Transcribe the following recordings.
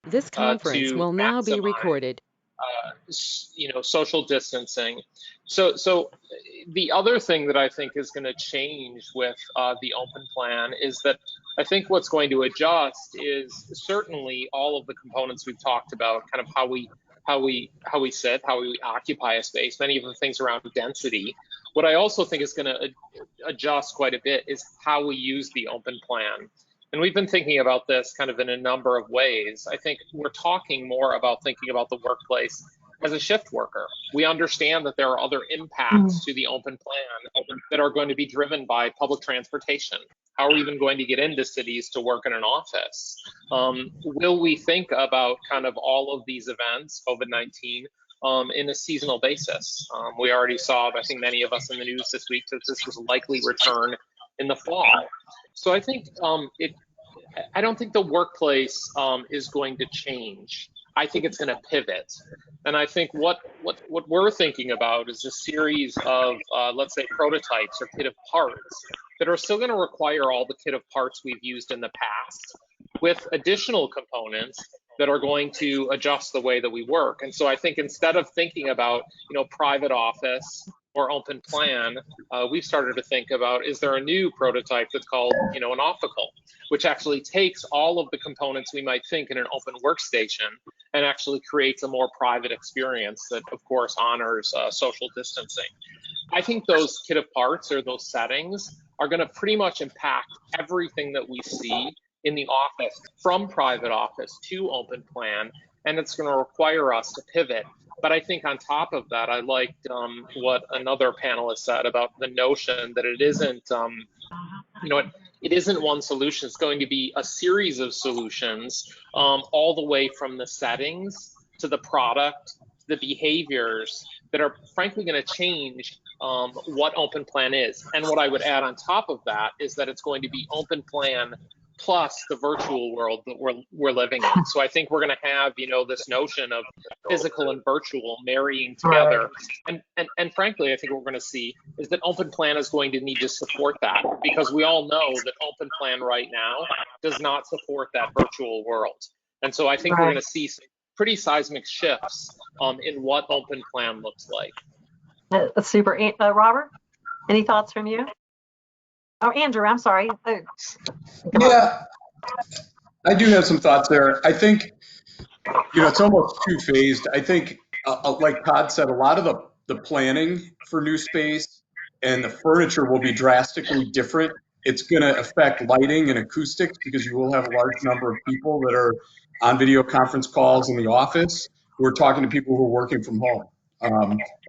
This conference to will now be maximize recorded. social distancing. So the other thing that I think is going to change with the open plan is that I think what's going to adjust is certainly all of the components we've talked about, kind of how we sit, how we occupy a space, many of the things around density. What I also think is going to adjust quite a bit is how we use the open plan. And we've been thinking about this kind of in a number of ways. I think we're talking more about thinking about the workplace as a shift worker. We understand that there are other impacts to the open plan that are going to be driven by public transportation. How are we even going to get into cities to work in an office? Will we think about kind of all of these events, COVID-19, in a seasonal basis? We already saw, I think many of us in the news this week, that this was likely return in the fall. So I think I don't think the workplace is going to change. I think it's going to pivot. And I think what we're thinking about is a series of, let's say, prototypes or kit of parts that are still going to require all the kit of parts we've used in the past, with additional components that are going to adjust the way that we work. And so I think instead of thinking about, private office or open plan, we've started to think about, is there a new prototype that's called, an offical, which actually takes all of the components we might think in an open workstation and actually creates a more private experience that, of course, honors social distancing. I think those kit of parts or those settings are going to pretty much impact everything that we see in the office, from private office to open plan, and it's going to require us to pivot. But I think on top of that, I liked what another panelist said about the notion that it isn't, it isn't one solution. It's going to be a series of solutions, all the way from the settings to the product, the behaviors that are frankly going to change what open plan is. And what I would add on top of that is that it's going to be open plan plus the virtual world that we're living in. So I think we're going to have, this notion of physical and virtual marrying together. And frankly, I think what we're going to see is that open plan is going to need to support that, because we all know that open plan right now does not support that virtual world. And so I think we're going to see some pretty seismic shifts in what open plan looks like. That's super. Robert, any thoughts from you? Oh, Andrew, I'm sorry. Yeah, I do have some thoughts there. I think, it's almost two-phased. I think, like Todd said, a lot of the planning for new space and the furniture will be drastically different. It's going to affect lighting and acoustics, because you will have a large number of people that are on video conference calls in the office who are talking to people who are working from home,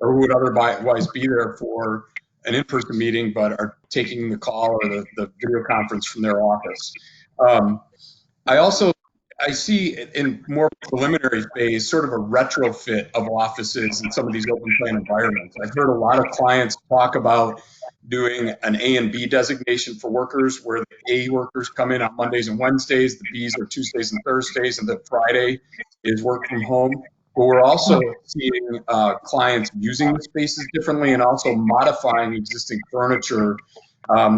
or who would otherwise be there for an in-person meeting, but are taking the call or the video conference from their office. I see in more preliminary phase sort of a retrofit of offices in some of these open plan environments. I've heard a lot of clients talk about doing an A and B designation for workers, where the A workers come in on Mondays and Wednesdays, the Bs are Tuesdays and Thursdays, and the Friday is work from home. But we're also seeing clients using the spaces differently and also modifying existing furniture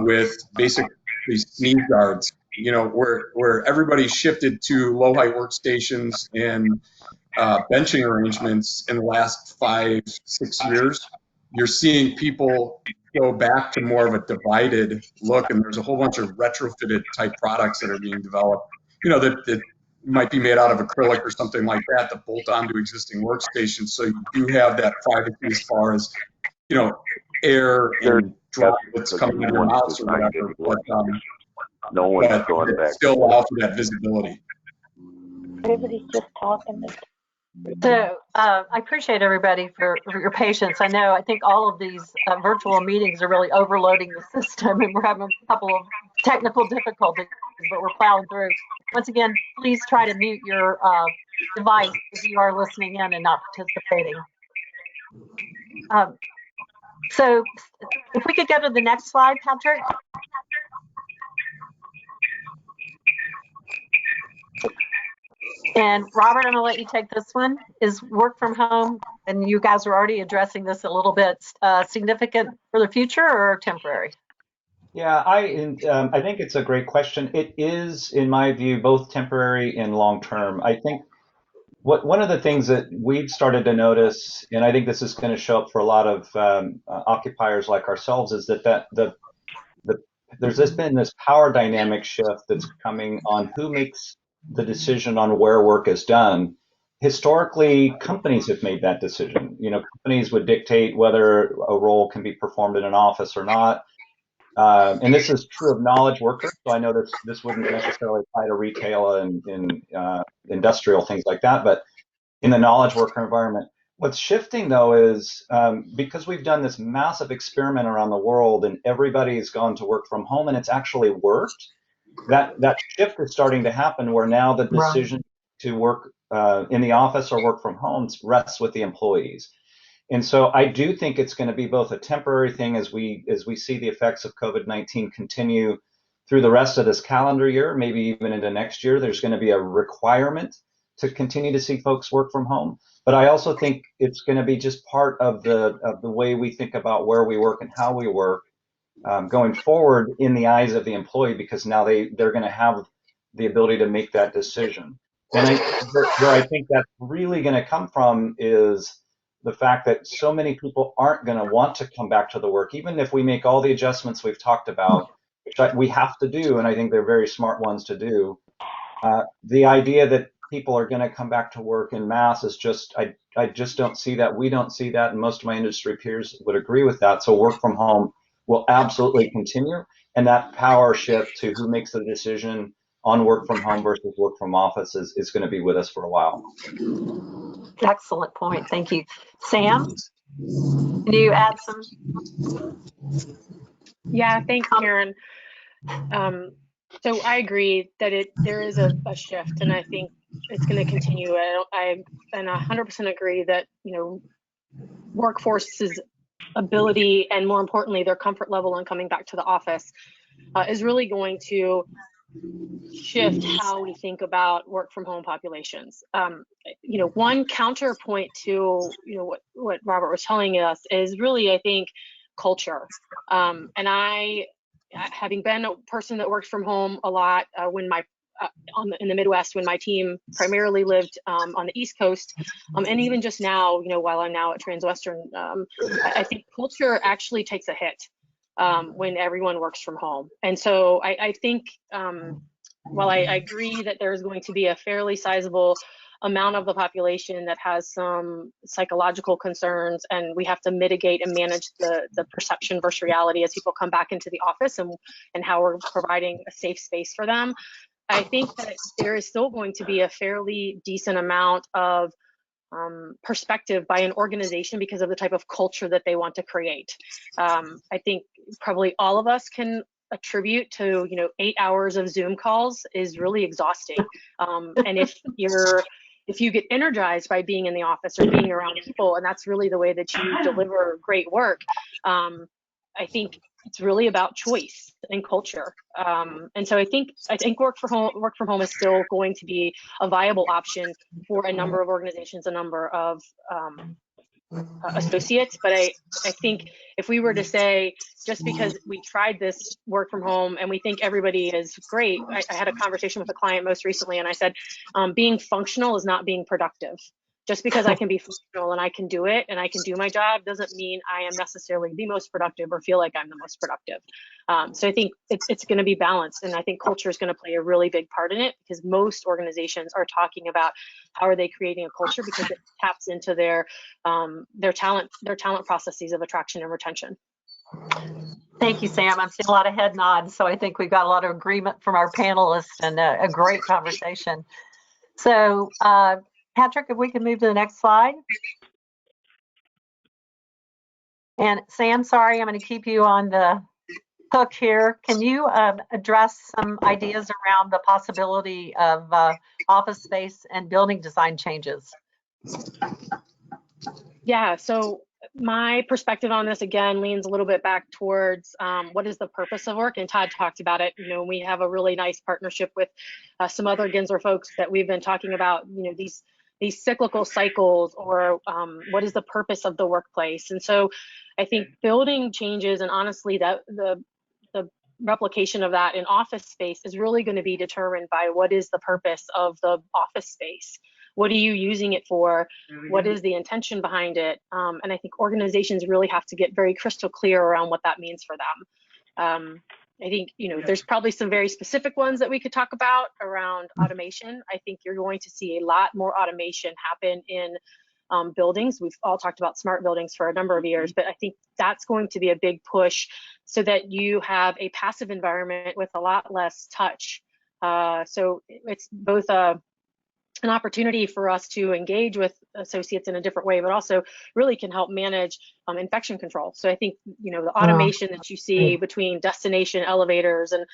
with basically sneeze guards, where everybody shifted to low height workstations and benching arrangements in the last 5-6 years. You're seeing people go back to more of a divided look, and there's a whole bunch of retrofitted type products that are being developed, that might be made out of acrylic or something like that bolt onto existing workstations. So you do have that privacy as far as, air and droplets coming in your house or whatever, but no one's going back. Still allow for that visibility. Everybody's just talking. So I appreciate everybody for your patience. I think all of these virtual meetings are really overloading the system, and we're having a couple of technical difficulties, but we're plowing through. Once again, please try to mute your device if you are listening in and not participating. So if we could go to the next slide, Patrick. And Robert, I'm going to let you take this one. Is work from home, and you guys are already addressing this a little bit, significant for the future or temporary? Yeah, I think it's a great question. It is, in my view, both temporary and long term. I think one of the things that we've started to notice, and I think this is going to show up for a lot of occupiers like ourselves, is that the there's been this power dynamic shift that's coming on who makes the decision on where work is done. Historically, companies have made that decision. Companies would dictate whether a role can be performed in an office or not. And this is true of knowledge workers. So I know this wouldn't necessarily apply to retail and in industrial things like that, but in the knowledge worker environment. What's shifting though is because we've done this massive experiment around the world and everybody's gone to work from home and it's actually worked, that shift is starting to happen where now the decision to work in the office or work from home rests with the employees. And so I do think it's going to be both a temporary thing as we see the effects of COVID-19 continue through the rest of this calendar year, maybe even into next year. There's going to be a requirement to continue to see folks work from home. But I also think it's going to be just part of the way we think about where we work and how we work going forward in the eyes of the employee, because now they're going to have the ability to make that decision. And where I think that's really going to come from is the fact that so many people aren't going to want to come back to the work, even if we make all the adjustments we've talked about, which we have to do, and I think they're very smart ones to do. The idea that people are going to come back to work in mass is just, I just don't see that. We don't see that, and most of my industry peers would agree with that. So work from home will absolutely continue, and that power shift to who makes the decision on work from home versus work from office is going to be with us for a while. Excellent point. Thank you. Sam, can you add some? Yeah, thanks, Karen. So I agree that there is a shift, and I think it's going to continue. I 100% agree that workforce's ability and, more importantly, their comfort level in coming back to the office is really going to shift how we think about work from home populations. One counterpoint to what Robert was telling us is really, I think, culture. And I, having been a person that worked from home a lot when in the Midwest, when my team primarily lived on the East Coast, and even just now, while I'm now at Transwestern, I think culture actually takes a hit when everyone works from home. And so I think, while I agree that there's going to be a fairly sizable amount of the population that has some psychological concerns, and we have to mitigate and manage the perception versus reality as people come back into the office, and how we're providing a safe space for them. I think that there is still going to be a fairly decent amount of perspective by an organization because of the type of culture that they want to create. I think probably all of us can attribute to 8 hours of Zoom calls is really exhausting. And if you get energized by being in the office or being around people, and that's really the way that you deliver great work, I think it's really about choice and culture. And so I think work from home is still going to be a viable option for a number of organizations, a number of associates. But I think if we were to say, just because we tried this work from home and we think everybody is great, I had a conversation with a client most recently, and I said, being functional is not being productive. Just because I can be functional and I can do it and I can do my job doesn't mean I am necessarily the most productive or feel like I'm the most productive. So I think it's going to be balanced, and I think culture is going to play a really big part in it, because most organizations are talking about how are they creating a culture, because it taps into their talent processes of attraction and retention. Thank you, Sam. I'm seeing a lot of head nods, so I think we've got a lot of agreement from our panelists, and a great conversation. So, Patrick, if we can move to the next slide. And Sam, sorry, I'm going to keep you on the hook here. Can you address some ideas around the possibility of office space and building design changes? Yeah, so my perspective on this, again, leans a little bit back towards what is the purpose of work, and Todd talked about it. We have a really nice partnership with some other Gensler folks that we've been talking about, these cyclical cycles, or what is the purpose of the workplace. And so I think building changes, and honestly, that the replication of that in office space is really going to be determined by what is the purpose of the office space. What are you using it for? What is the intention behind it? And I think organizations really have to get very crystal clear around what that means for them. I think, there's probably some very specific ones that we could talk about around automation. I think you're going to see a lot more automation happen in buildings. We've all talked about smart buildings for a number of years, but I think that's going to be a big push so that you have a passive environment with a lot less touch. So it's both an opportunity for us to engage with associates in a different way, but also really can help manage infection control. So I think, the automation that you see between destination elevators and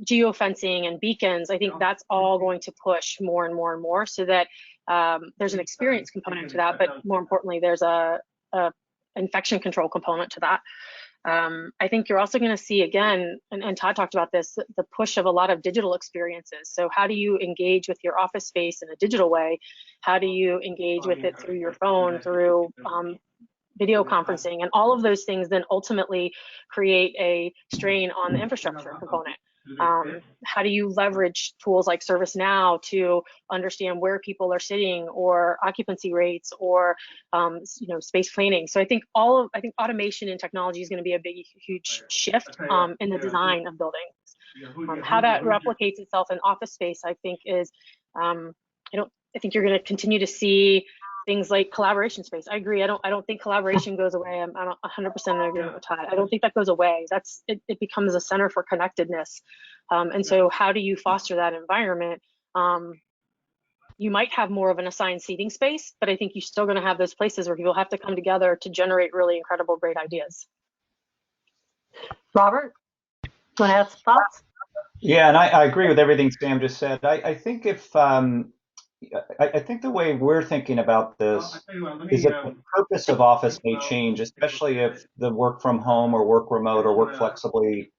geofencing and beacons, I think that's all going to push more and more and more so that there's an experience component to that, but more importantly, there's a infection control component to that. I think you're also going to see, again, and Todd talked about this, the push of a lot of digital experiences. So how do you engage with your office space in a digital way? How do you engage with it through your phone, through video conferencing? And all of those things then ultimately create a strain on the infrastructure component. How do you leverage tools like ServiceNow to understand where people are sitting, or occupancy rates, or space planning? So I think automation and technology is going to be a big, huge shift in the design of buildings. How that replicates itself in office space, I think, is I think you're going to continue to see things like collaboration space. I agree. I don't think collaboration goes away. I'm 100% in agreement with Todd. I don't think that goes away. It becomes a center for connectedness. And so how do you foster that environment? You might have more of an assigned seating space, but I think you're still going to have those places where people have to come together to generate really incredible, great ideas. Robert, do you want to add some thoughts? Yeah, and I agree with everything Sam just said. I think I think the way we're thinking about this is that the purpose of office may change, especially if the work from home or work remote or work flexibly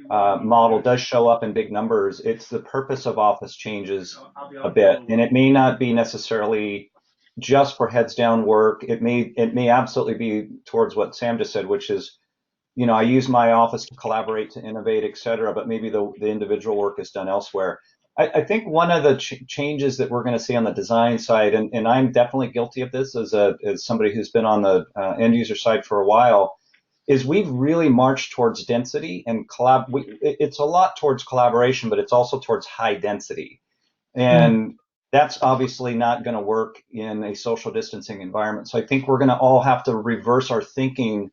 model does show up in big numbers. It's the purpose of office changes a bit, and it may not be necessarily just for heads down work. It may absolutely be towards what Sam just said, which is, I use my office to collaborate, to innovate, et cetera, but maybe the individual work is done elsewhere. I think one of the changes that we're going to see on the design side, and I'm definitely guilty of this as somebody who's been on the end user side for a while, is we've really marched towards density and it's a lot towards collaboration, but it's also towards high density. And that's obviously not going to work in a social distancing environment. So I think we're going to all have to reverse our thinking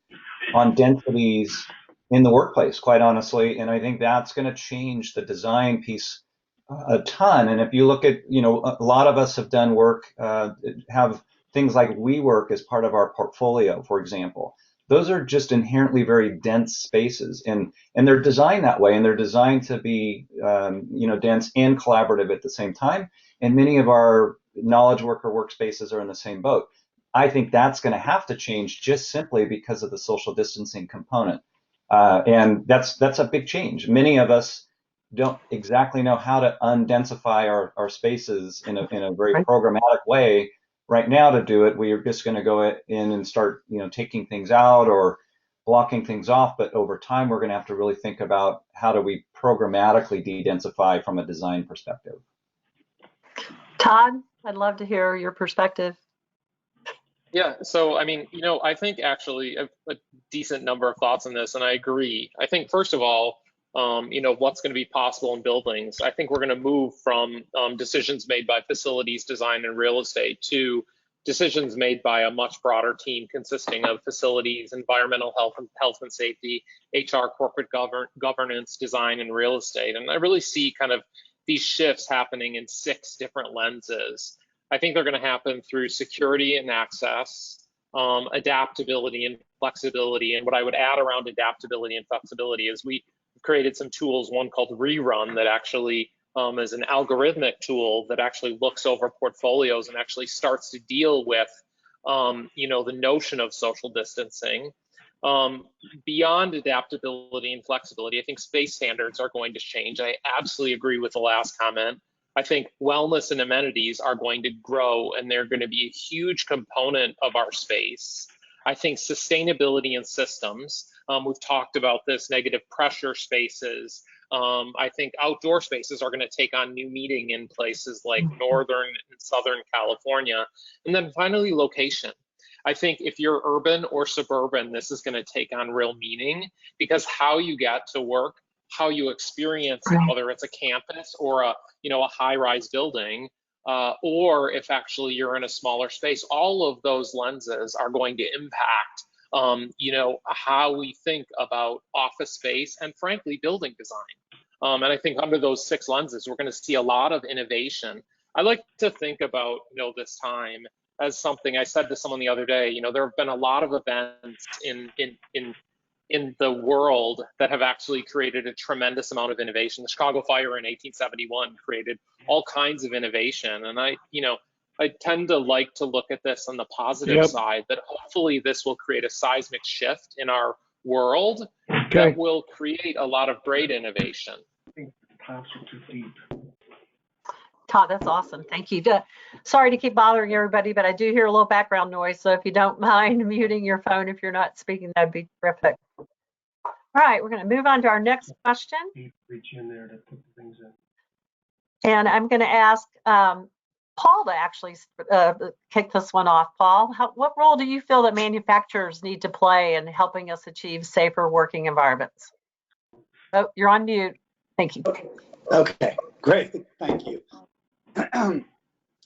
on densities in the workplace, quite honestly. And I think that's going to change the design piece a ton. And if you look at, a lot of us have done work, have things like WeWork as part of our portfolio, for example. Those are just inherently very dense spaces, and they're designed that way, and they're designed to be, dense and collaborative at the same time. And many of our knowledge worker workspaces are in the same boat. I think that's going to have to change just simply because of the social distancing component, and that's a big change. Many of us don't exactly know how to undensify our spaces in a very programmatic way right now. To do it, we are just going to go in and start, taking things out or blocking things off. But over time, we're going to have to really think about how do we programmatically de-densify from a design perspective. Todd, I'd love to hear your perspective. Yeah, so I think actually a decent number of thoughts on this, and I agree. I think first of all, what's going to be possible in buildings. I think we're going to move from decisions made by facilities design and real estate to decisions made by a much broader team consisting of facilities, environmental health and safety, HR, corporate governance, design, and real estate. And I really see kind of these shifts happening in 6 different lenses. I think they're going to happen through security and access, adaptability and flexibility. And what I would add around adaptability and flexibility is we created some tools, one called Rerun, that actually is an algorithmic tool that actually looks over portfolios and actually starts to deal with, the notion of social distancing. Beyond adaptability and flexibility, I think space standards are going to change. I absolutely agree with the last comment. I think wellness and amenities are going to grow, and they're going to be a huge component of our space. I think sustainability and systems, we've talked about this, negative pressure spaces. I think outdoor spaces are going to take on new meaning in places like Northern and Southern California. And then finally, location. I think if you're urban or suburban, this is going to take on real meaning, because how you get to work, how you experience it, whether it's a campus or a high-rise building, or if actually you're in a smaller space, all of those lenses are going to impact how we think about office space and frankly building design. And I think under those 6 lenses, we're going to see a lot of innovation. I like to think about this time as something I said to someone the other day. There have been a lot of events in the world that have actually created a tremendous amount of innovation. The Chicago Fire in 1871 created all kinds of innovation, and I tend to like to look at this on the positive side, that hopefully this will create a seismic shift in our world that will create a lot of great innovation. Todd, that's awesome. Thank you. Sorry to keep bothering everybody, but I do hear a little background noise. So if you don't mind muting your phone if you're not speaking, that'd be terrific. All right, we're going to move on to our next question. Reach in there to put things in. And I'm going to ask Paul to actually kick this one off. Paul, what role do you feel that manufacturers need to play in helping us achieve safer working environments? Oh, you're on mute. Thank you. Okay, great. Thank you.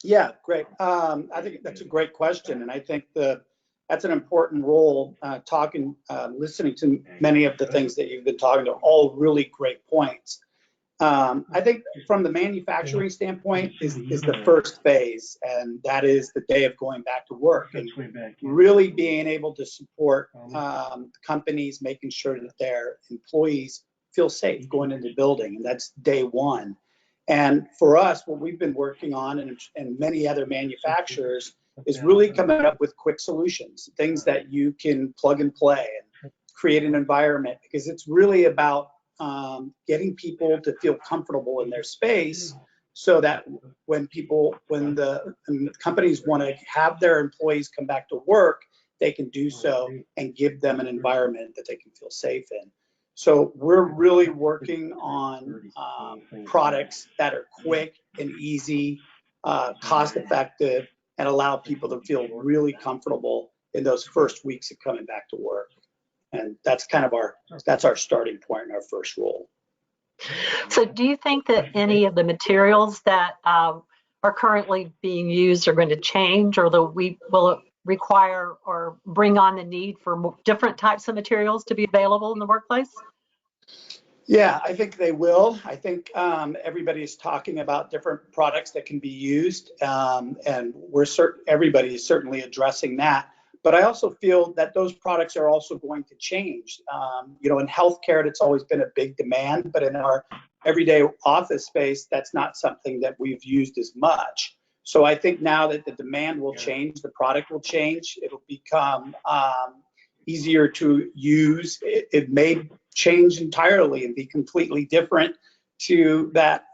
Yeah, great. I think that's a great question, and I think that's an important role. Listening to many of the things that you've been talking to, all really great points. I think from the manufacturing standpoint is the first phase, and that is the day of going back to work and really being able to support companies, making sure that their employees feel safe going into the building, and that's day one. And for us, what we've been working on, and many other manufacturers, is really coming up with quick solutions, things that you can plug and play and create an environment, because it's really about getting people to feel comfortable in their space, so that when the companies want to have their employees come back to work, they can do so and give them an environment that they can feel safe in. So we're really working on products that are quick and easy, cost effective, and allow people to feel really comfortable in those first weeks of coming back to work. And that's kind of our starting point in our first role. So do you think that any of the materials that are currently being used are going to change, or will it require or bring on the need for different types of materials to be available in the workplace? Yeah, I think they will. I think everybody's talking about different products that can be used, and everybody is certainly addressing that. But I also feel that those products are also going to change. In healthcare, it's always been a big demand, but in our everyday office space, that's not something that we've used as much. So I think now that the demand will change, the product will change, it'll become easier to use. It may change entirely and be completely different to that.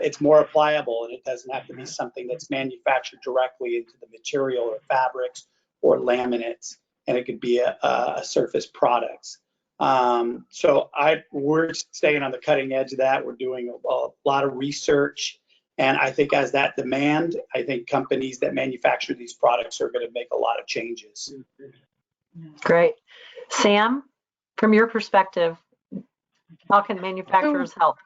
It's more applicable, and it doesn't have to be something that's manufactured directly into the material or fabrics or laminates, and it could be a surface products. So we're staying on the cutting edge of that. We're doing a lot of research, and I think as that demand, I think companies that manufacture these products are going to make a lot of changes. Great. Sam, from your perspective, how can manufacturers help?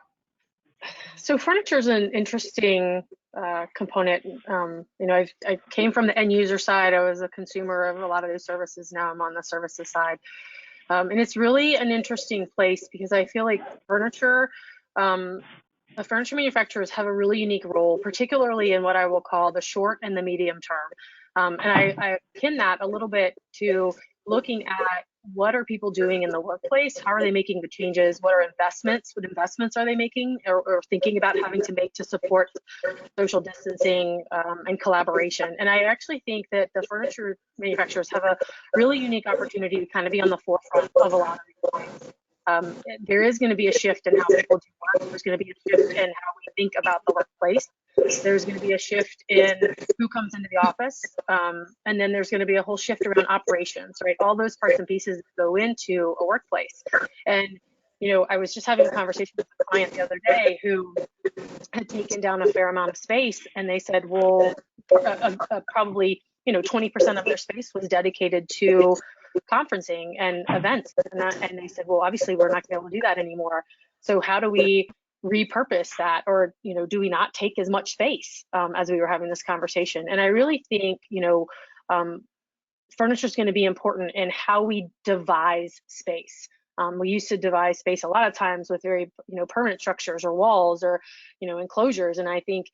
So furniture is an interesting component. I came from the end user side. I was a consumer of a lot of those services. Now I'm on the services side. And it's really an interesting place, because I feel like the furniture manufacturers have a really unique role, particularly in what I will call the short and the medium term. And I akin that a little bit to looking at what are people doing in the workplace? How are they making the changes? What investments are they making or thinking about having to make to support social distancing and collaboration? And I actually think that the furniture manufacturers have a really unique opportunity to kind of be on the forefront of a lot of these things. there is going to be a shift in how people do work. There's going to be a shift in how we think about the workplace. There's going to be a shift in who comes into the office. And then there's going to be a whole shift around operations, right? All those parts and pieces go into a workplace. And, you know, I was just having a conversation with a client the other day who had taken down a fair amount of space, and they said, well, probably, you know, 20% of their space was dedicated to conferencing and events. And they said, well, obviously we're not going to be able to do that anymore. So how do we repurpose that? Or, you know, do we not take as much space as we were having this conversation? And I really think, you know, furniture is going to be important in how we devise space. We used to devise space a lot of times with very, you know, permanent structures or walls or, you know, enclosures. And I think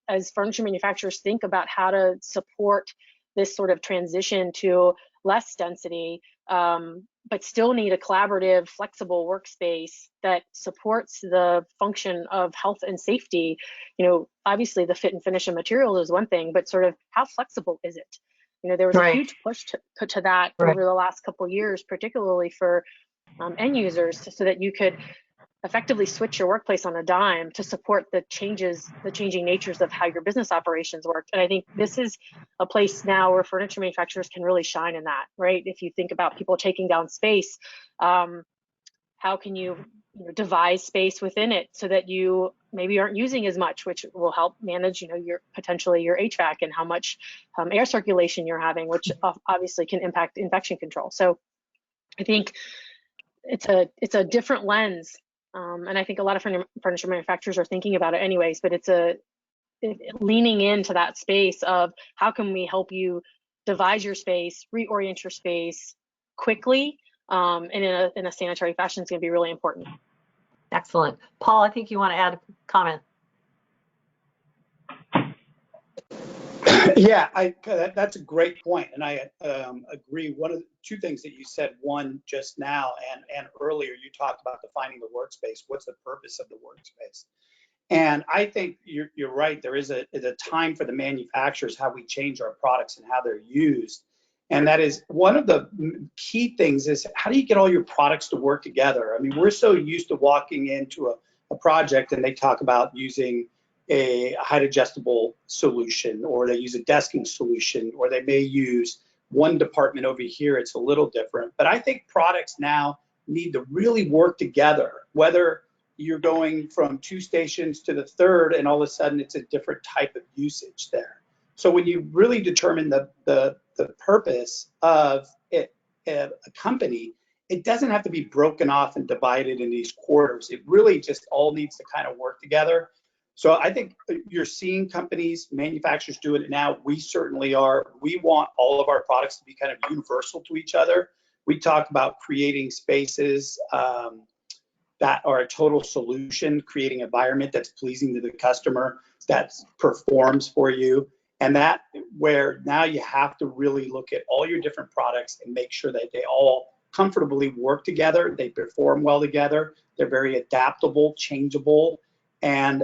as furniture manufacturers think about how to support this sort of transition to less density, but still need a collaborative, flexible workspace that supports the function of health and safety. You know, obviously the fit and finish of material is one thing, but sort of how flexible is it? You know, there was a huge push to that over the last couple of years, particularly for end users, so that you could effectively switch your workplace on a dime to support the changing natures of how your business operations work. And I think this is a place now where furniture manufacturers can really shine in that, right? If you think about people taking down space, how can you devise space within it so that you maybe aren't using as much, which will help manage, you know, your potentially your HVAC and how much air circulation you're having, which obviously can impact infection control. So I think it's a different lens, and I think a lot of furniture manufacturers are thinking about it anyways. But it's leaning into that space of how can we help you devise your space, reorient your space quickly, and in a sanitary fashion is going to be really important. Excellent. Paul, I think you want to add a comment. Yeah, that's a great point, and I agree. One of the two things that you said, one just now and earlier, you talked about defining the workspace. What's the purpose of the workspace? And I think you're right. There is a time for the manufacturers how we change our products and how they're used, and that is one of the key things. Is how do you get all your products to work together? I mean, we're so used to walking into a project and they talk about using a height adjustable solution, or they use a desking solution, or they may use one department over here. It's a little different, but I think products now need to really work together, whether you're going from 2 stations to the 3rd and all of a sudden it's a different type of usage there. So when you really determine the purpose of it, a company, it doesn't have to be broken off and divided in these quarters. It really just all needs to kind of work together. So I think you're seeing companies, manufacturers doing it now. We certainly are. We want all of our products to be kind of universal to each other. We talk about creating spaces that are a total solution, creating an environment that's pleasing to the customer, that performs for you. And that where now you have to really look at all your different products and make sure that they all comfortably work together. They perform well together. They're very adaptable, changeable. And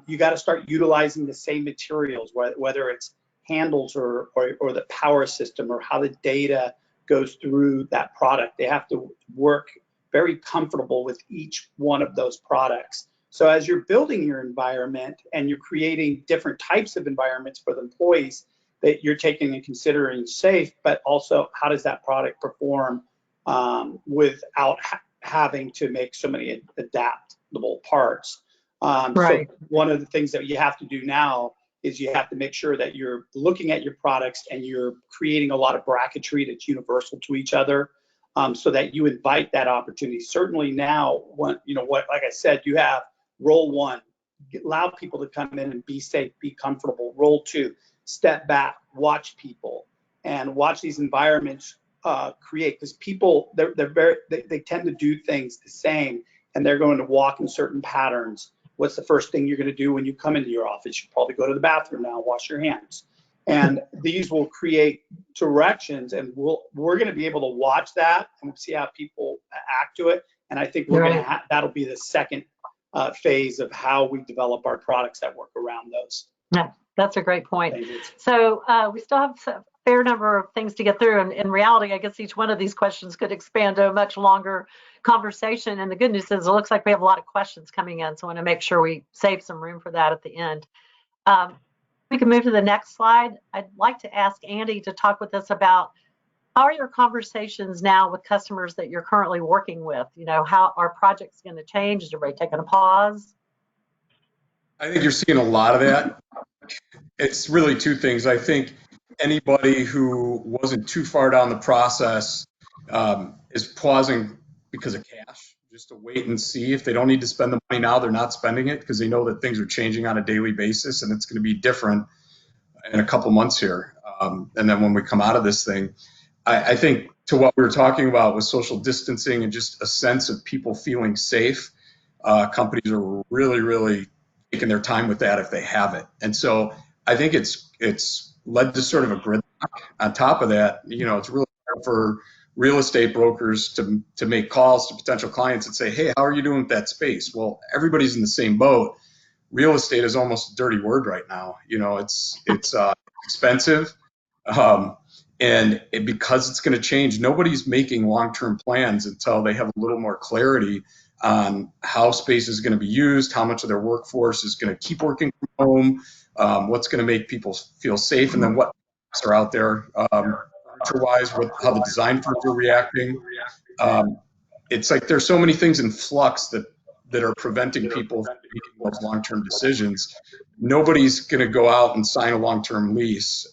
you got to start utilizing the same materials, whether it's handles or the power system or how the data goes through that product. They have to work very comfortable with each one of those products. So as you're building your environment and you're creating different types of environments for the employees, that you're taking and considering safe, but also how does that product perform without having to make so many adaptable parts. So one of the things that you have to do now is you have to make sure that you're looking at your products and you're creating a lot of bracketry that's universal to each other, so that you invite that opportunity. Certainly now, like I said, you have role 1, allow people to come in and be safe, be comfortable. Role 2, step back, watch people, and watch these environments create, because people they tend to do things the same, and they're going to walk in certain patterns. What's the first thing you're going to do when you come into your office? You probably go to the bathroom now, wash your hands. And these will create directions, and we're going to be able to watch that and see how people act to it. And I think we're going to that'll be the second phase of how we develop our products that work around those. Yeah, that's a great point. So we still have a fair number of things to get through. And in reality, I guess each one of these questions could expand to a much longer conversation. And the good news is it looks like we have a lot of questions coming in. So I want to make sure we save some room for that at the end. We can move to the next slide. I'd like to ask Andy to talk with us about how are your conversations now with customers that you're currently working with? You know, how are projects going to change? Is everybody taking a pause? I think you're seeing a lot of that. It's really two things. I think anybody who wasn't too far down the process is pausing because of cash, just to wait and see. If they don't need to spend the money now, they're not spending it because they know that things are changing on a daily basis and it's going to be different in a couple months here. And then when we come out of this thing, I think to what we were talking about with social distancing and just a sense of people feeling safe, companies are really, really taking their time with that if they have it. And so I think it's led to sort of a gridlock. On top of that, you know, it's really hard for real estate brokers to make calls to potential clients and say, hey, how are you doing with that space? Well, everybody's in the same boat. Real estate is almost a dirty word right now. You know, it's expensive. Because it's going to change, nobody's making long-term plans until they have a little more clarity on how space is going to be used, how much of their workforce is going to keep working from home, what's going to make people feel safe, and then what are out there furniture-wise, how the design firms are reacting. It's like there's so many things in flux that are preventing people from making those long-term decisions. Nobody's going to go out and sign a long-term lease,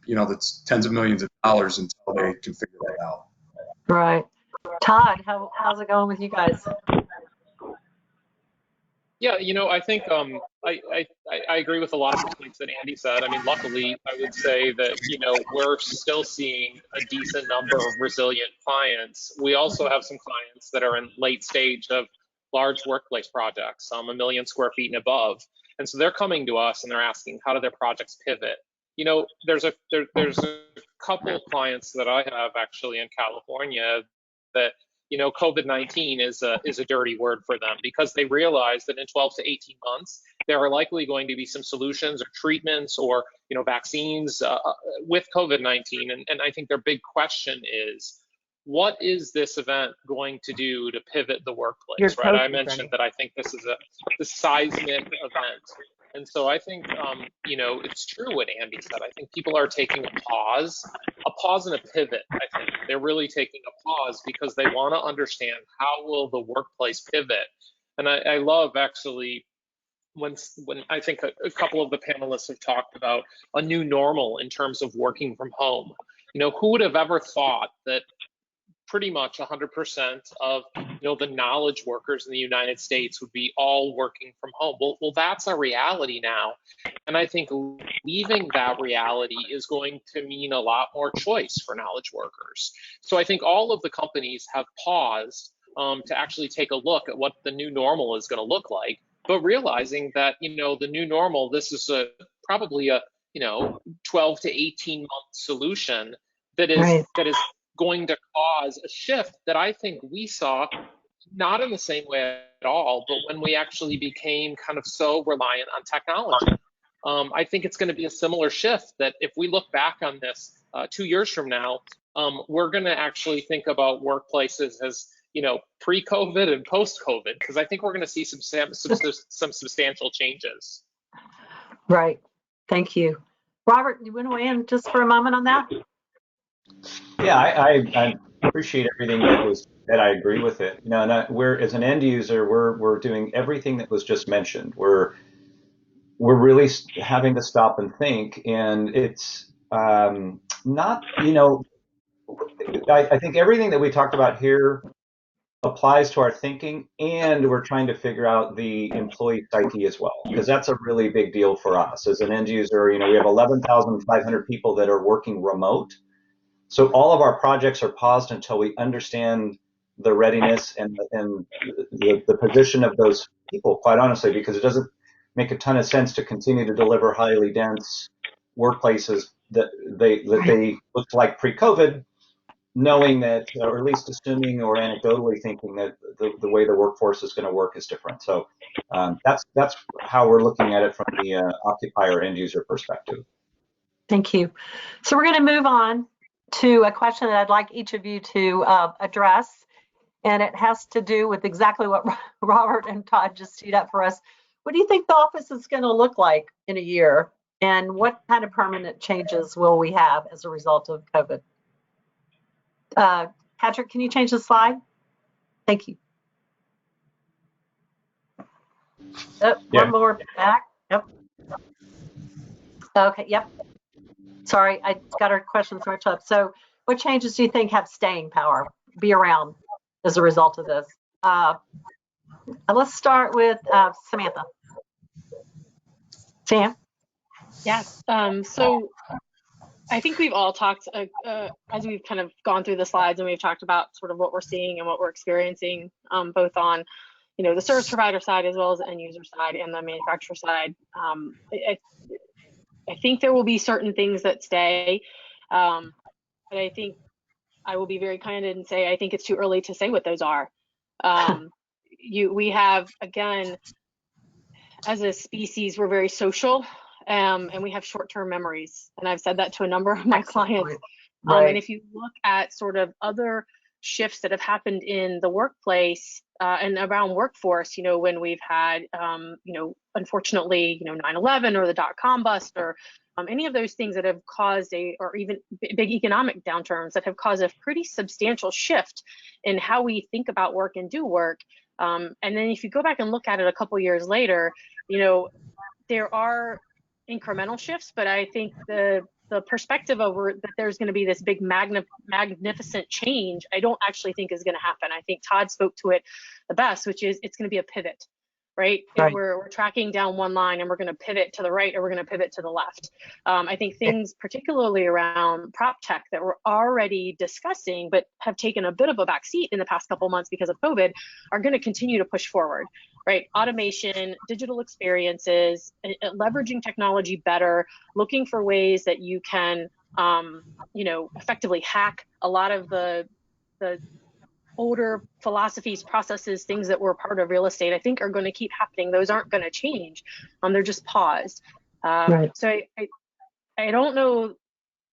you know, that's tens of millions of dollars until they can figure that out. Right. Todd, how's it going with you guys? Yeah, you know, I think I agree with a lot of the points that Andy said. I mean, luckily, I would say that, you know, we're still seeing a decent number of resilient clients. We also have some clients that are in late stage of large workplace projects, 1 million square feet and above. And so they're coming to us and they're asking, how do their projects pivot? You know, there's a couple of clients that I have actually in California that, you know, COVID-19 is a dirty word for them because they realize that in 12 to 18 months, there are likely going to be some solutions or treatments or, you know, vaccines with COVID-19. And I think their big question is, what is this event going to do to pivot the workplace, right? I mentioned that I think this is the seismic event. And so I think, you know, it's true what Andy said. I think people are taking a pause and a pivot. I think they're really taking a pause because they want to understand how will the workplace pivot. And I love actually when I think a couple of the panelists have talked about a new normal in terms of working from home. You know, who would have ever thought that pretty much 100% of, you know, the knowledge workers in the United States would be all working from home. Well, that's a reality now. And I think leaving that reality is going to mean a lot more choice for knowledge workers. So I think all of the companies have paused to actually take a look at what the new normal is going to look like, but realizing that, you know, the new normal, this is probably a, you know, 12 to 18 month solution that is going to cause a shift that I think we saw not in the same way at all, but when we actually became kind of so reliant on technology. I think it's going to be a similar shift that if we look back on this 2 years from now, we're going to actually think about workplaces as, you know, pre-COVID and post-COVID, because I think we're going to see some substantial changes. Right. Thank you. Robert, you want to weigh in just for a moment on that? Yeah, I appreciate everything that was said. I agree with it. You know, and we're as an end user, we're doing everything that was just mentioned. We're really having to stop and think, and it's not. You know, I think everything that we talked about here applies to our thinking, and we're trying to figure out the employee psyche as well, because that's a really big deal for us as an end user. You know, we have 11,500 people that are working remote. So all of our projects are paused until we understand the readiness and the position of those people, quite honestly, because it doesn't make a ton of sense to continue to deliver highly dense workplaces that they looked like pre-COVID, knowing that, or at least assuming or anecdotally thinking that the way the workforce is going to work is different. So that's how we're looking at it from the occupier end user perspective. Thank you. So we're going to move on to a question that I'd like each of you to address. And it has to do with exactly what Robert and Todd just teed up for us. What do you think the office is going to look like in a year? And what kind of permanent changes will we have as a result of COVID? Patrick, can you change the slide? Thank you. Oh, Yeah. one more back. Yep. Okay, yep. Sorry, I got our question switched up. So what changes do you think have staying power, be around as a result of this? Let's start with Samantha. Sam? Yes. So I think we've all talked, as we've kind of gone through the slides, and we've talked about sort of what we're seeing and what we're experiencing, both on, the service provider side as well as the end user side and the manufacturer side. I think there will be certain things that stay, but I think I will be very candid and say I think it's too early to say what those are. We have, again, as a species, we're very social, and we have short-term memories. And I've said that to a number of my clients. Right. And if you look at sort of other shifts that have happened in the workplace and around workforce, when we've had, unfortunately, 9/11 or the dot-com bust or any of those things that have caused or even big economic downturns that have caused a pretty substantial shift in how we think about work and do work. And then if you go back and look at it a couple years later, there are incremental shifts, but I think the perspective of that there's going to be this big magnificent change, I don't actually think is going to happen. I think Todd spoke to it the best, which is it's going to be a pivot, right? We're tracking down one line and we're going to pivot to the right or we're going to pivot to the left. I think things particularly around prop tech that we're already discussing but have taken a bit of a backseat in the past couple months because of COVID are going to continue to push forward, right? Automation, digital experiences, leveraging technology better, looking for ways that you can, effectively hack a lot of the older philosophies, processes, things that were part of real estate, I think are going to keep happening. Those aren't going to change. They're just paused. Right. So I don't know.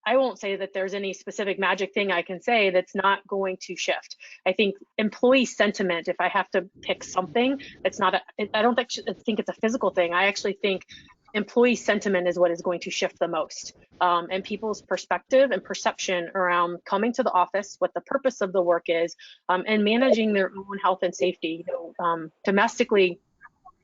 I won't say that there's any specific magic thing I can say that's not going to shift. I think employee sentiment, if I have to pick something, I don't think it's a physical thing. I actually think employee sentiment is what is going to shift the most, and people's perspective and perception around coming to the office, what the purpose of the work is, and managing their own health and safety. Domestically,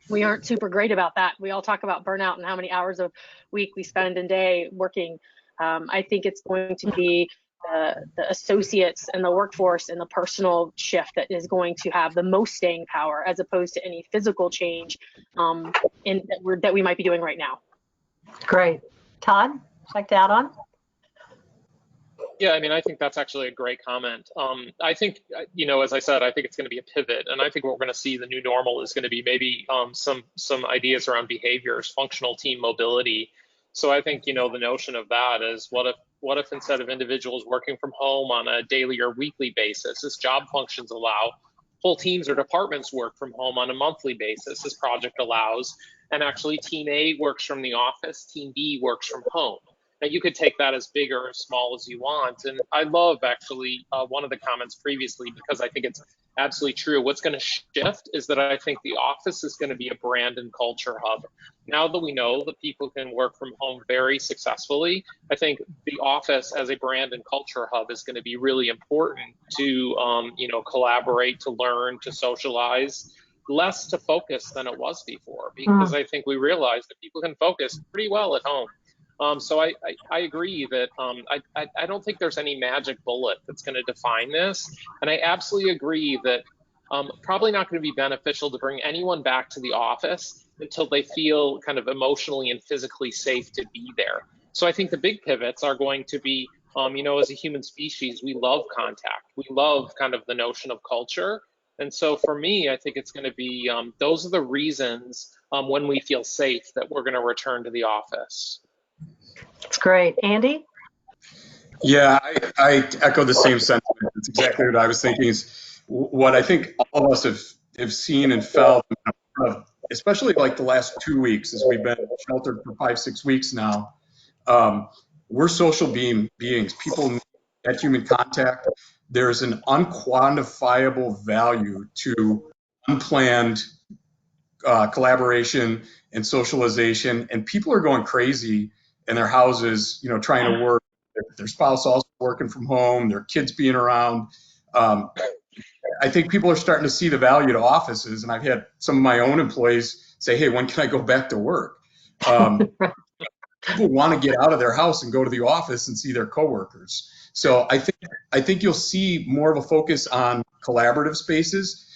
we aren't super great about that. We all talk about burnout and how many hours a week we spend a day working. I think it's going to be the associates and the workforce and the personal shift that is going to have the most staying power, as opposed to any physical change that we might be doing right now. Great. Todd, would you like to add on? Yeah, I think that's actually a great comment. I think, as I said, I think it's going to be a pivot, and I think what we're going to see the new normal is going to be maybe some ideas around behaviors, functional team mobility. So I think, the notion of that is what if instead of individuals working from home on a daily or weekly basis, as job functions allow, whole teams or departments work from home on a monthly basis as project allows, and actually team A works from the office, team B works from home. Now, you could take that as big or as small as you want. And I love actually one of the comments previously, because I think it's absolutely true. What's going to shift is that I think the office is going to be a brand and culture hub. Now that we know that people can work from home very successfully, I think the office as a brand and culture hub is going to be really important to, collaborate, to learn, to socialize, less to focus than it was before, because I think we realize that people can focus pretty well at home. So I agree that I don't think there's any magic bullet that's going to define this. And I absolutely agree that probably not going to be beneficial to bring anyone back to the office until they feel kind of emotionally and physically safe to be there. So I think the big pivots are going to be, as a human species, we love contact. We love kind of the notion of culture. And so for me, I think it's going to be those are the reasons when we feel safe that we're going to return to the office. That's great. Andy? Yeah, I echo the same sentiment. That's exactly what I was thinking. Is what I think all of us have seen and felt, especially like the last 2 weeks, as we've been sheltered for 5-6 weeks now. we're social beings. People need that human contact. There's an unquantifiable value to unplanned collaboration and socialization, and people are going crazy in their houses, trying to work. Their spouse also working from home, their kids being around. I think people are starting to see the value to offices, and I've had some of my own employees say, "Hey, when can I go back to work?" People want to get out of their house and go to the office and see their coworkers. So I think you'll see more of a focus on collaborative spaces.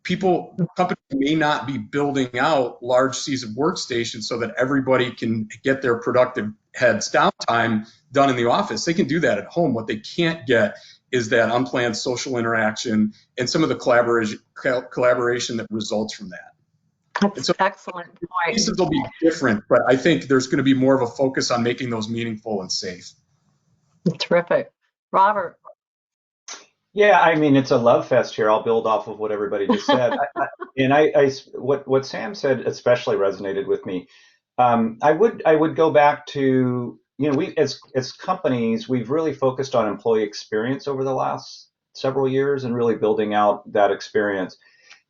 Companies may not be building out large seas of workstations so that everybody can get their productive heads down time done in the office. They can do that at home. What they can't get is that unplanned social interaction and some of the collaboration that results from that. That's an excellent point. Spaces will be different, but I think there's going to be more of a focus on making those meaningful and safe. Terrific. Robert. Yeah, I mean, it's a love fest here. I'll build off of what everybody just said. What Sam said especially resonated with me. I would go back to, we as companies, we've really focused on employee experience over the last several years and really building out that experience.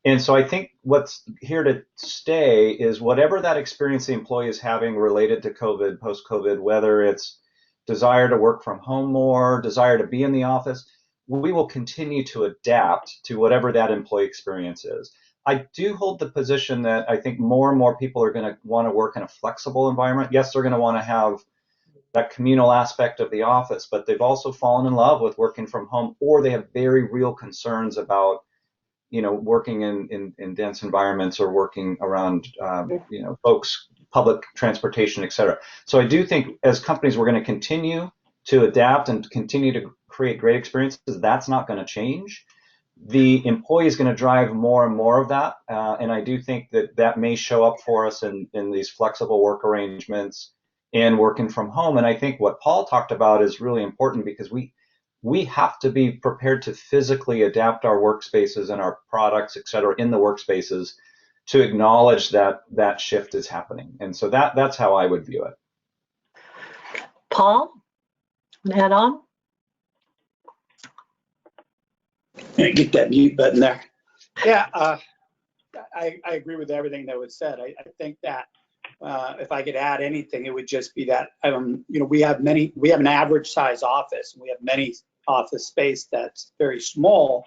And so I think what's here to stay is whatever that experience the employee is having related to COVID, post-COVID, whether it's desire to work from home more, desire to be in the office, we will continue to adapt to whatever that employee experience is. I do hold the position that I think more and more people are going to want to work in a flexible environment. Yes, they're going to want to have that communal aspect of the office, but they've also fallen in love with working from home, or they have very real concerns about working in dense environments or working around, folks, public transportation, et cetera. So I do think as companies, we're going to continue to adapt and continue to create great experiences. That's not going to change. The employee is going to drive more and more of that. And I do think that may show up for us in these flexible work arrangements and working from home. And I think what Paul talked about is really important because we have to be prepared to physically adapt our workspaces and our products, et cetera, in the workspaces to acknowledge that shift is happening. And so that's how I would view it. Paul, add on? Get that mute button there. Yeah, I agree with everything that was said. I think that if I could add anything, it would just be that we have an average size office, and we have many office space that's very small,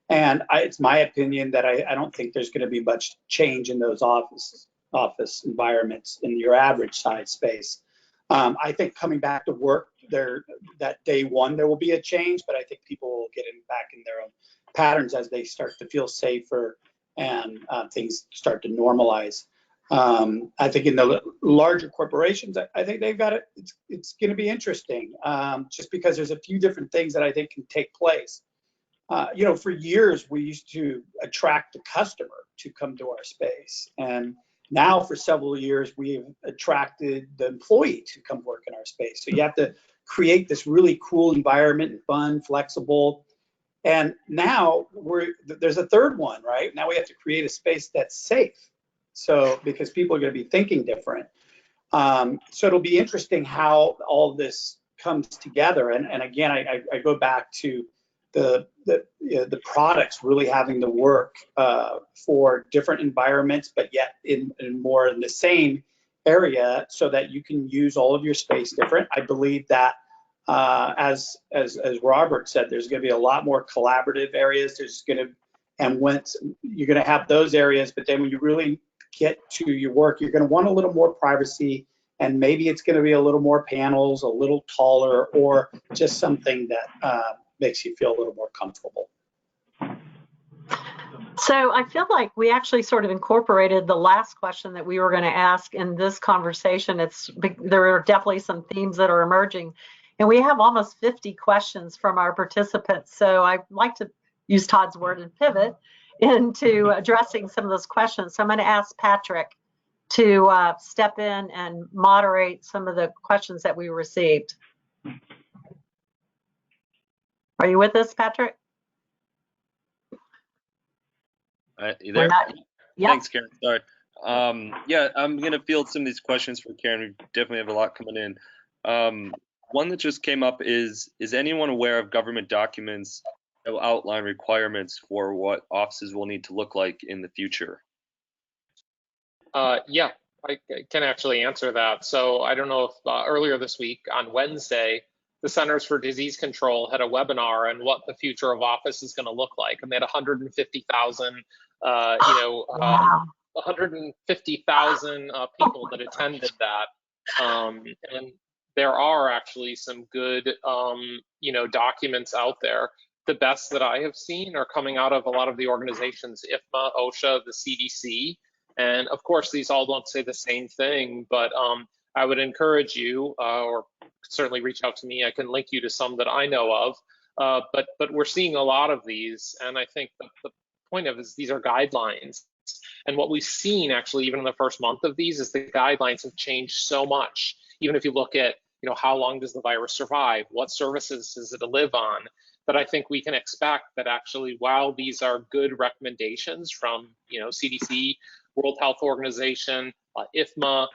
and it's my opinion that I don't think there's going to be much change in those office environments in your average size space. I think coming back to work that day one there will be a change, but I think people will get back in their own patterns as they start to feel safer and things start to normalize. I think in the larger corporations, I think they've got it. It's going to be interesting, just because there's a few different things that I think can take place. For years we used to attract the customer to come to our space, and now for several years we've attracted the employee to come work in our space. So you have to create this really cool environment, fun, flexible. And now there's a third one, right? Now we have to create a space that's safe. So because people are going to be thinking different. So it'll be interesting how all this comes together. And again, I go back to the products really having to work for different environments, but yet in more in the same area, so that you can use all of your space different. I believe that as Robert said, there's going to be a lot more collaborative areas. And once you're going to have those areas, but then when you really get to your work, you're going to want a little more privacy, and maybe it's going to be a little more panels, a little taller, or just something that makes you feel a little more comfortable. So I feel like we actually sort of incorporated the last question that we were going to ask in this conversation. There are definitely some themes that are emerging, and we have almost 50 questions from our participants. So I'd like to use Todd's word and pivot into addressing some of those questions. So I'm going to ask Patrick to step in and moderate some of the questions that we received. Are you with us, Patrick? You there? Yep. Thanks, Karen. Sorry. Yeah, I'm going to field some of these questions for Karen. We definitely have a lot coming in. one that just came up is anyone aware of government documents that will outline requirements for what offices will need to look like in the future? Yeah, I can actually answer that. So I don't know if earlier this week on Wednesday, the Centers for Disease Control had a webinar on what the future of office is going to look like, and they had 150,000, Wow. 150,000 people that attended that, and there are actually some good, documents out there. The best that I have seen are coming out of a lot of the organizations, IFMA, OSHA, the CDC. And of course, these all don't say the same thing, but I would encourage you, or certainly reach out to me. I can link you to some that I know of. But we're seeing a lot of these, and I think the point of is these are guidelines. And what we've seen actually, even in the first month of these, is the guidelines have changed so much. Even if you look at, how long does the virus survive? What services does it live on? That I think we can expect that actually, while these are good recommendations from, CDC, World Health Organization, IFMA,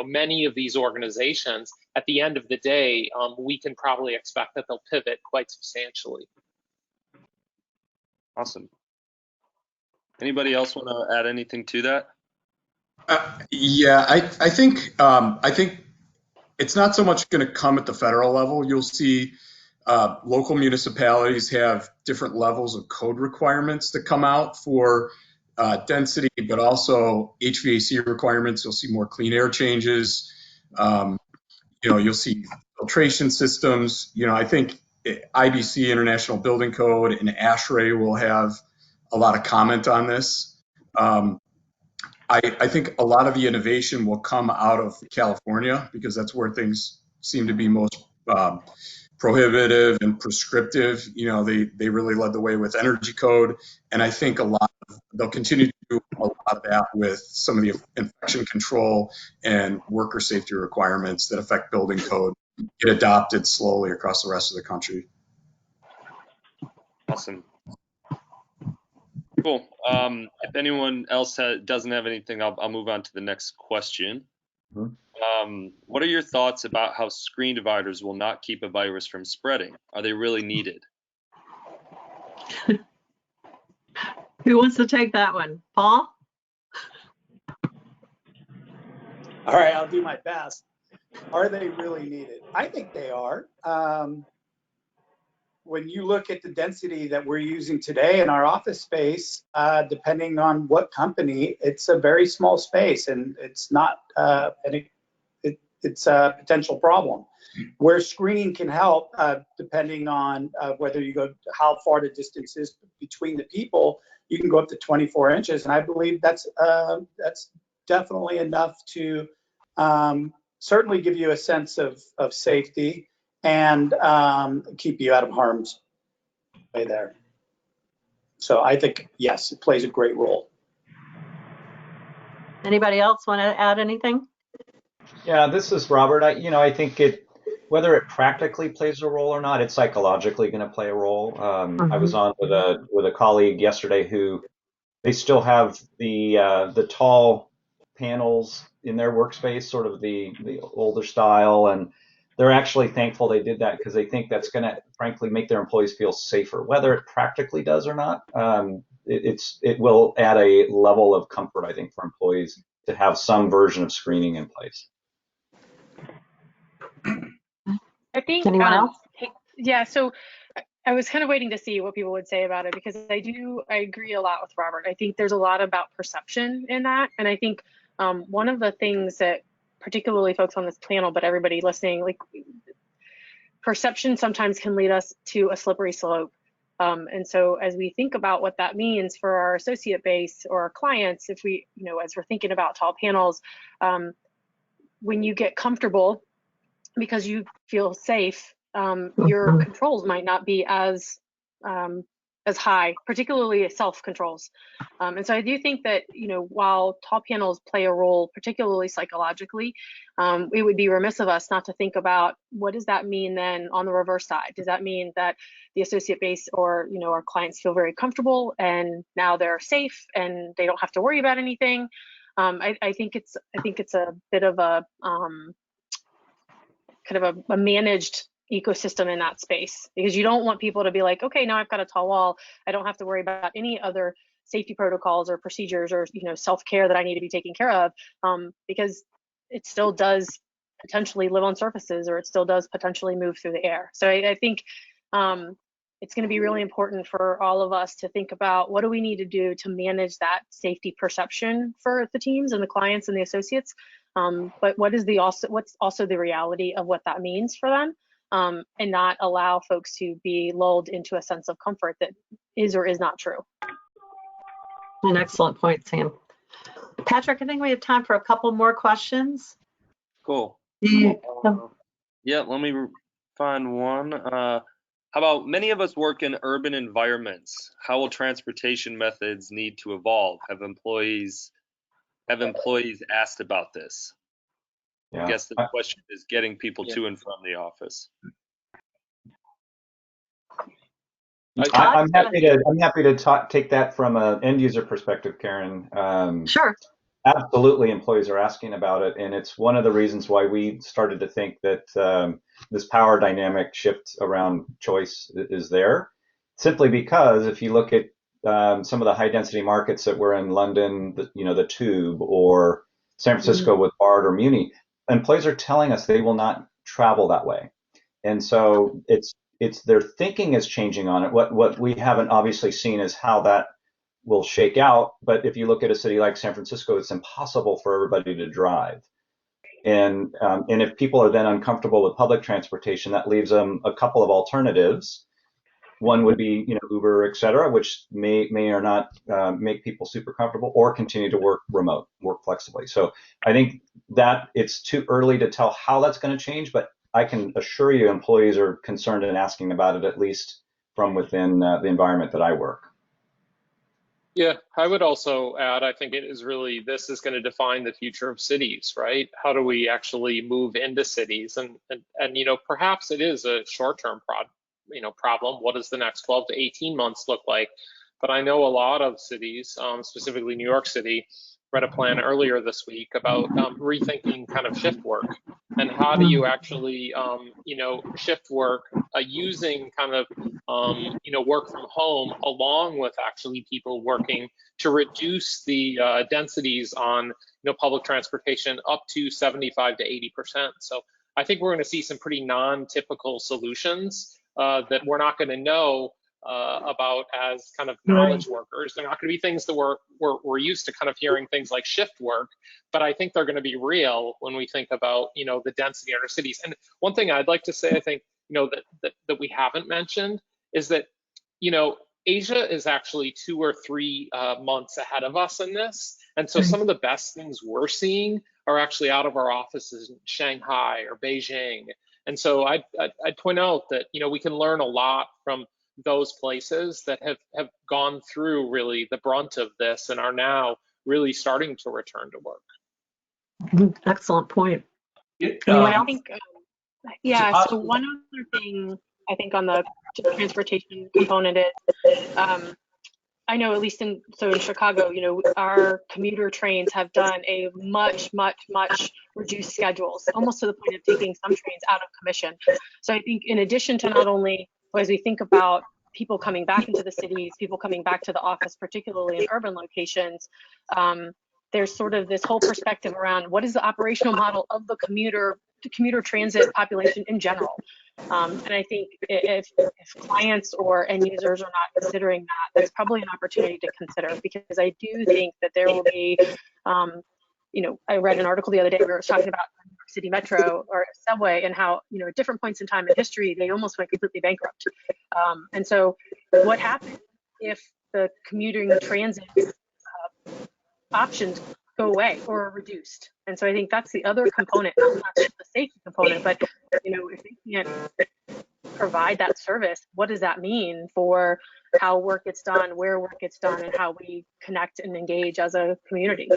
many of these organizations, at the end of the day, we can probably expect that they'll pivot quite substantially. Awesome. Anybody else want to add anything to that? Yeah, I think it's not so much going to come at the federal level. You'll see local municipalities have different levels of code requirements that come out for density, but also HVAC requirements. You'll see more clean air changes. You'll see filtration systems. I think IBC, International Building Code, and ASHRAE will have a lot of comment on this. I think a lot of the innovation will come out of California because that's where things seem to be most prohibitive and prescriptive. They really led the way with energy code, and I think they'll continue to do a lot of that with some of the infection control and worker safety requirements that affect building code get adopted slowly across the rest of the country. Awesome. Cool. If anyone else doesn't have anything, I'll move on to the next question. What are your thoughts about how screen dividers will not keep a virus from spreading? Are they really needed? Who wants to take that one? Paul? All right, I'll do my best. Are they really needed? I think they are. When you look at the density that we're using today in our office space, depending on what company, it's a very small space, and it's not, it's a potential problem. Where screening can help, depending on whether you go, how far the distance is between the people, you can go up to 24 inches, and I believe that's definitely enough to certainly give you a sense of safety and keep you out of harm's way there. So I think, yes, it plays a great role. Anybody else want to add anything? Yeah, this is Robert. I think whether it practically plays a role or not, it's psychologically going to play a role. I was on with a colleague yesterday who they still have the tall panels in their workspace, sort of the older style, and they're actually thankful they did that because they think that's going to, frankly, make their employees feel safer. Whether it practically does or not, it will add a level of comfort, I think, for employees to have some version of screening in place. I think, anyone else? Yeah, so I was kind of waiting to see what people would say about it because I agree a lot with Robert. I think there's a lot about perception in that. And I think one of the things that particularly folks on this panel, but everybody listening, like perception sometimes can lead us to a slippery slope. And so as we think about what that means for our associate base or our clients, if we, as we're thinking about tall panels, when you get comfortable because you feel safe, your controls might not be as high, particularly self controls. And so I do think that, while tall panels play a role, particularly psychologically, it would be remiss of us not to think about what does that mean then on the reverse side? Does that mean that the associate base or, our clients feel very comfortable and now they're safe and they don't have to worry about anything? I think it's a bit of a kind of a managed ecosystem in that space, because you don't want people to be like, okay, now I've got a tall wall, I don't have to worry about any other safety protocols or procedures or self-care that I need to be taking care of, because it still does potentially live on surfaces, or it still does potentially move through the air. So I think it's going to be really important for all of us to think about what do we need to do to manage that safety perception for the teams and the clients and the associates, but what's also the reality of what that means for them, and not allow folks to be lulled into a sense of comfort that is or is not true. An excellent point, Sam. Patrick, I think we have time for a couple more questions. Cool. Yeah, Yeah, let me find one. How about many of us work in urban environments? How will transportation methods need to evolve? Have employees asked about this? Yeah. I guess the question is getting people to and from the office. I'm happy to take that from an end user perspective, Karen. Sure. Absolutely, employees are asking about it, and it's one of the reasons why we started to think that this power dynamic shift around choice is there. Simply because if you look at some of the high density markets that were in London, the Tube, or San Francisco with BART or Muni, employees are telling us they will not travel that way, and so it's their thinking is changing on it. What we haven't obviously seen is how that will shake out. But if you look at a city like San Francisco, it's impossible for everybody to drive. And if people are then uncomfortable with public transportation, that leaves them a couple of alternatives. One would be, Uber, et cetera, which may or not make people super comfortable, or continue to work remote, work flexibly. So I think that it's too early to tell how that's going to change, but I can assure you employees are concerned and asking about it, at least from within the environment that I work. Yeah, I would also add, I think this is going to define the future of cities, right? How do we actually move into cities? And perhaps it is a short-term problem. What does the next 12 to 18 months look like? But I know a lot of cities, specifically New York City, read a plan earlier this week about rethinking kind of shift work, and how do you actually shift work using kind of work from home along with actually people working to reduce the densities on public transportation up to 75 to 80%. So I think we're going to see some pretty non-typical solutions that we're not going to know about as kind of knowledge workers. They're not going to be things that we're used to kind of hearing things like shift work, but I think they're going to be real when we think about the density in our cities. And one thing I'd like to say, I think that we haven't mentioned is that Asia is actually 2 or 3 months ahead of us in this, and so some of the best things we're seeing are actually out of our offices in Shanghai or Beijing. And so I'd point out that we can learn a lot from those places that have gone through really the brunt of this and are now really starting to return to work. Excellent point. Anyone else? Yeah, so one other thing I think on the transportation component is, I know at least in Chicago, our commuter trains have done a much reduced schedules, almost to the point of taking some trains out of commission. So I think in addition to not only as we think about people coming back into the cities, people coming back to the office, particularly in urban locations, there's sort of this whole perspective around what is the operational model of the commuter transit population in general. And I think if clients or end users are not considering that, that's probably an opportunity to consider, because I do think that there will be, I read an article the other day where it was talking about New York City Metro or subway and how, at different points in time in history, they almost went completely bankrupt. And so what happens if the commuting transit options go away or are reduced? And so I think that's the other component, not just the safety component, but if they can't provide that service, what does that mean for how work gets done, where work gets done, and how we connect and engage as a community?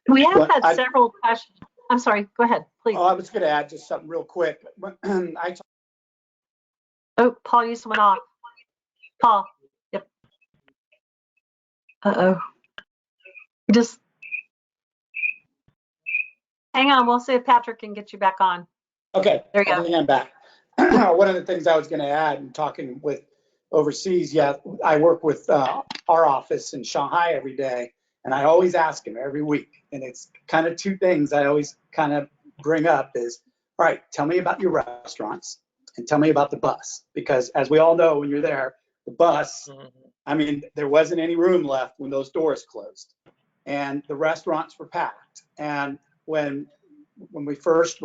We have had several questions. I'm sorry, go ahead, please. Oh, I was going to add just something real quick. Oh, Paul, you went off. Paul. Yep. Uh-oh. Hang on, we'll see if Patrick can get you back on. Okay, There you I go. think I'm back. One of the things I was going to add in talking with overseas, yeah, I work with our office in Shanghai every day, and I always ask him every week, and it's kind of two things I always kind of bring up is, all right, tell me about your restaurants and tell me about the bus, because as we all know, when you're there, the bus, I mean, there wasn't any room left when those doors closed, and the restaurants were packed. And when they first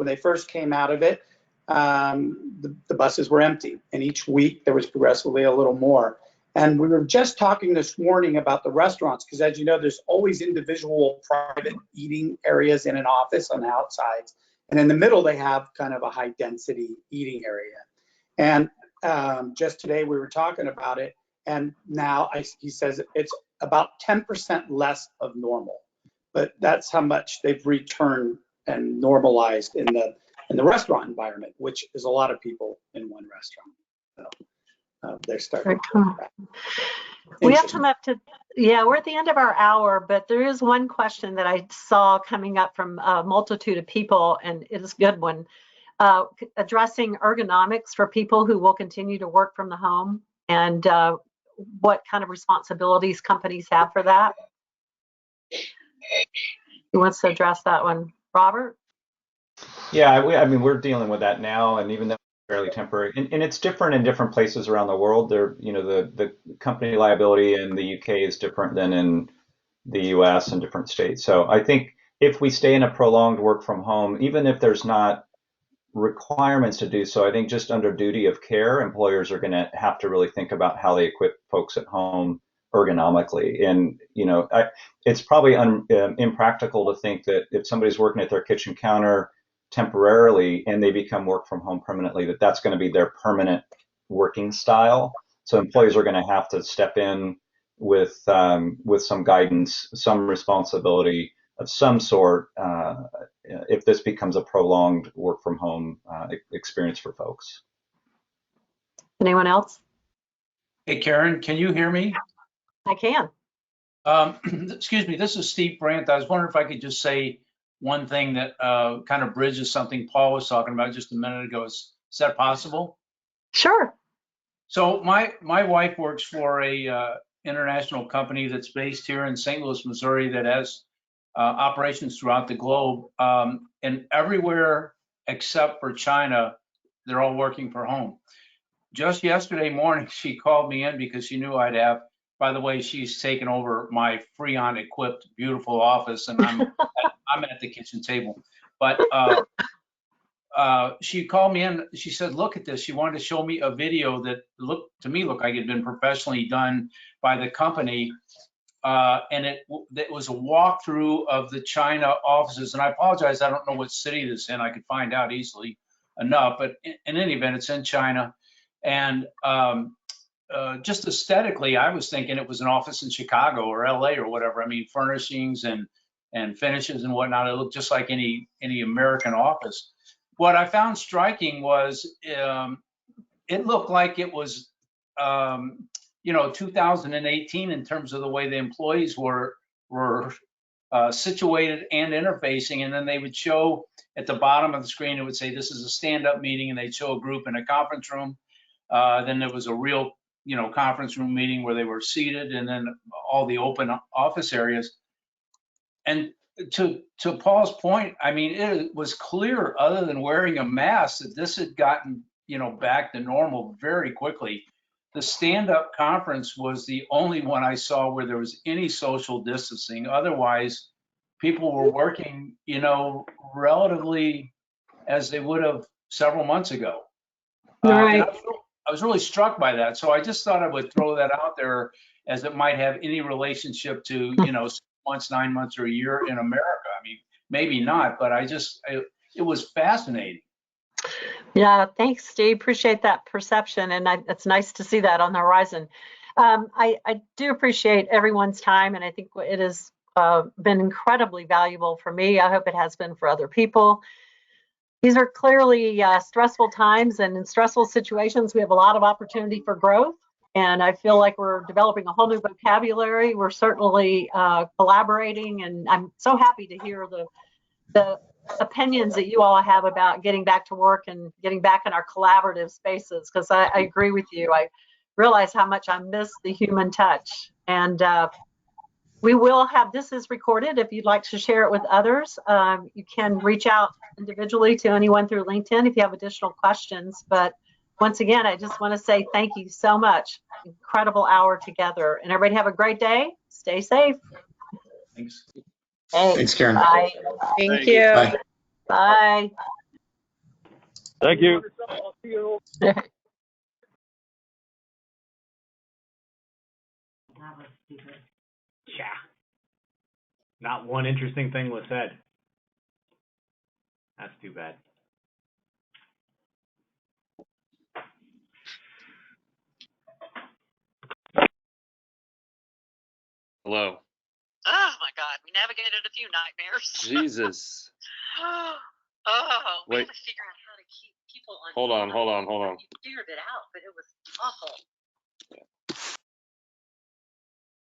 came out of it, the buses were empty, and each week there was progressively a little more. And we were just talking this morning about the restaurants, because as you know, there's always individual private eating areas in an office on the outsides, and in the middle they have kind of a high density eating area. And just today we were talking about it, and now he says it's about 10% less of normal, but that's how much they've returned and normalized in the restaurant environment, which is a lot of people in one restaurant. So they're starting to we have come up to, yeah, we're at the end of our hour, but there is one question that I saw coming up from a multitude of people, and it is a good one, addressing ergonomics for people who will continue to work from the home, and what kind of responsibilities companies have for that. Who wants to address that one? Robert? Yeah, I mean, we're dealing with that now, and even though it's fairly temporary, and it's different in different places around the world. There, you know, the company liability in the UK is different than in the US and different states. So I think if we stay in a prolonged work from home, even if there's not requirements to do so, I think just under duty of care, employers are going to have to really think about how they equip folks at home ergonomically. And, you know, it's probably impractical to think that if somebody's working at their kitchen counter temporarily and they become work from home permanently, that that's going to be their permanent working style. So employees are going to have to step in with some guidance, some responsibility of some sort, if this becomes a prolonged work from home experience for folks. Anyone else? Hey, Karen, can you hear me? I can. Excuse me, this is Steve Brandt. I was wondering if I could just say one thing that kind of bridges something Paul was talking about just a minute ago. Is that possible? Sure. So my wife works for a international company that's based here in St. Louis, Missouri, that has operations throughout the globe, and everywhere except for China, they're all working from home. Just yesterday morning, she called me in because she knew I'd have. By the way, she's taken over my Freon equipped beautiful office, and I'm at the kitchen table. But she called me in. She said, "Look at this." She wanted to show me a video that looked like it had been professionally done by the company, and it was a walkthrough of the China offices. And I apologize, I don't know what city this is in. I could find out easily enough, but in any event, it's in China. And just aesthetically, I was thinking it was an office in Chicago or LA or whatever. I mean, furnishings and finishes and whatnot, it looked just like any American office. What I found striking was it looked like it was 2018 in terms of the way the employees were situated and interfacing. And then they would show at the bottom of the screen, it would say this is a stand-up meeting, and they'd show a group in a conference room. Then there was a real conference room meeting where they were seated, and then all the open office areas. And to Paul's point, I mean, it was clear, other than wearing a mask, that this had gotten back to normal very quickly. The stand-up conference was the only one I saw where there was any social distancing. Otherwise, people were working, relatively as they would have several months ago. Right. I was really struck by that. So I just thought I would throw that out there, as it might have any relationship to, 6 months, 9 months, or a year in America. I mean, maybe not, but it was fascinating. Yeah, thanks, Steve. Appreciate that perception, and it's nice to see that on the horizon. I do appreciate everyone's time, and I think it has been incredibly valuable for me. I hope it has been for other people. These are clearly stressful times, and in stressful situations, we have a lot of opportunity for growth. And I feel like we're developing a whole new vocabulary. We're certainly collaborating, and I'm so happy to hear the opinions that you all have about getting back to work and getting back in our collaborative spaces, because I agree with you. I realize how much I miss the human touch. And we will have, this is recorded. If you'd like to share it with others, you can reach out individually to anyone through LinkedIn if you have additional questions. But once again, I just want to say thank you so much. Incredible hour together. And everybody have a great day. Stay safe. Thanks. Thanks, Karen. Bye. Thank you. Bye. Bye. Thank you. That was stupid. Yeah. Not one interesting thing was said. That's too bad. Hello. Oh my God, we navigated a few nightmares. Jesus. Oh, we Wait. had to figure out how to keep people on. Hold on. You figured it out, but it was awful.